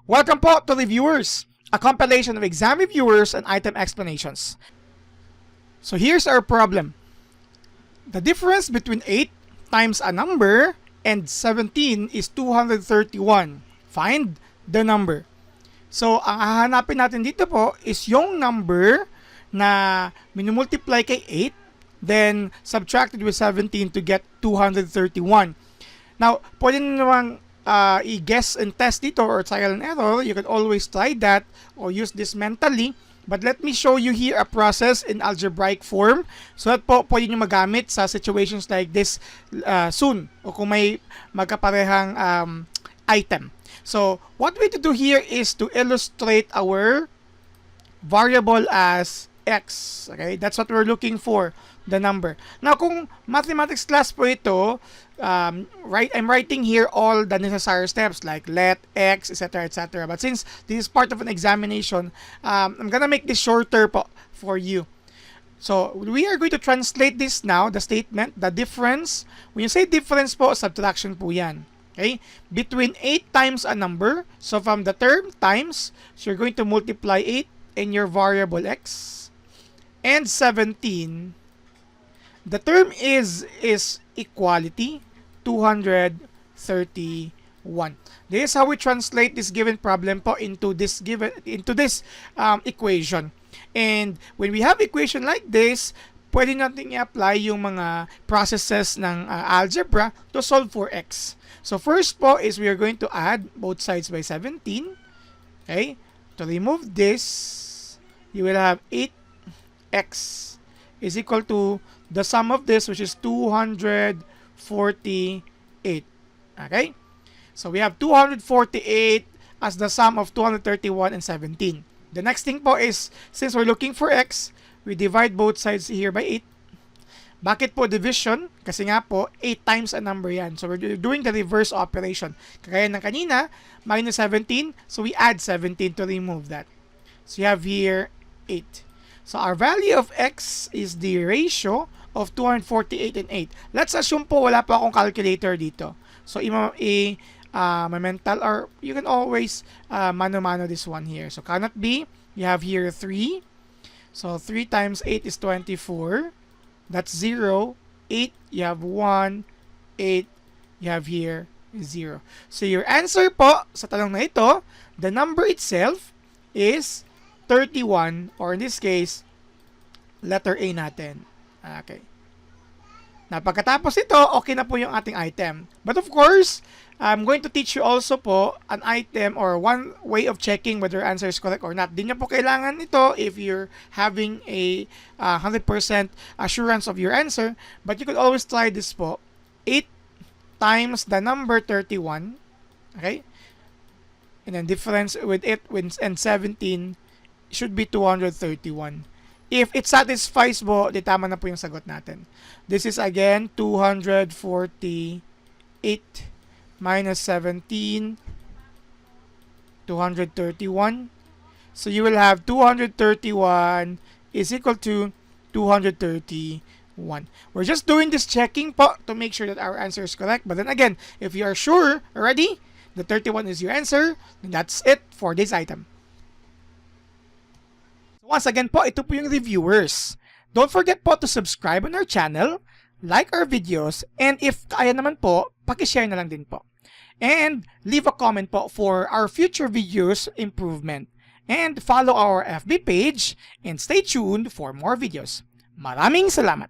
Welcome po to Reviewers, a compilation of exam reviewers and item explanations. So here's our problem. The difference between 8 times a number and 17 is 231. Find the number. So ang hahanapin natin dito po is yung number na minumultiply kay 8, then subtracted with 17 to get 231. Now, pwede namang i-guess and test dito or trial and error. You can always try that or use this mentally. But let me show you here a process in algebraic form so that po pwede nyo magamit sa situations like this soon o kung may magkaparehang item. So, what we need to do here is to illustrate our variable as x. Okay, that's what we're looking for, the number. Now, kung mathematics class po ito, I'm writing here all the necessary steps like let, x, etc., etc. But since this is part of an examination, I'm gonna make this shorter po for you. So, we are going to translate this now, the statement, the difference. When you say difference po, subtraction po yan. Okay? Between 8 times a number, so from the term times, so you're going to multiply 8 in your variable x, and 17, the term is equality, 231. This is how we translate this given problem po into this equation. And when we have equation like this, pwede natin i-apply yung mga processes ng algebra to solve for x. So first po is we are going to add both sides by 17. Okay? To remove this, you will have 8x is equal to the sum of this, which is 248. Okay? So we have 248 as the sum of 231 and 17. The next thing po is, since we're looking for x, we divide both sides here by 8. Bakit po division? Kasi nga po, 8 times a number yan. So we're doing the reverse operation. Kagaya ng kanina, minus 17, so we add 17 to remove that. So you have here 8. So our value of x is the ratio of 248 and 8. Let's assume po wala po akong calculator dito. So mental, or you can always mano-mano this one here. So cannot be. You have here 3. So 3 times 8 is 24. That's 0. 8, you have 1. 8, you have here 0. So your answer po sa tanong na ito, the number itself is 31, or in this case, letter A natin. Okay. Na pagkatapos ito, okay na po yung ating item. But of course, I'm going to teach you also po an item or one way of checking whether your answer is correct or not. Di nyo po kailangan ito if you're having a 100% assurance of your answer. But you could always try this po. 8 times the number 31. Okay? And then difference with it and 17 should be 231. If it satisfies po, di tama na po yung sagot natin. This is again 248 minus 17, 231. So you will have 231 is equal to 231. We're just doing this checking po to make sure that our answer is correct. But then again, if you are sure already, the 31 is your answer, then that's it for this item. Once again po, ito po yung reviewers. Don't forget po to subscribe on our channel, like our videos, and if kaya naman po, pakishare na lang din po. And leave a comment po for our future videos improvement. And follow our FB page and stay tuned for more videos. Maraming salamat!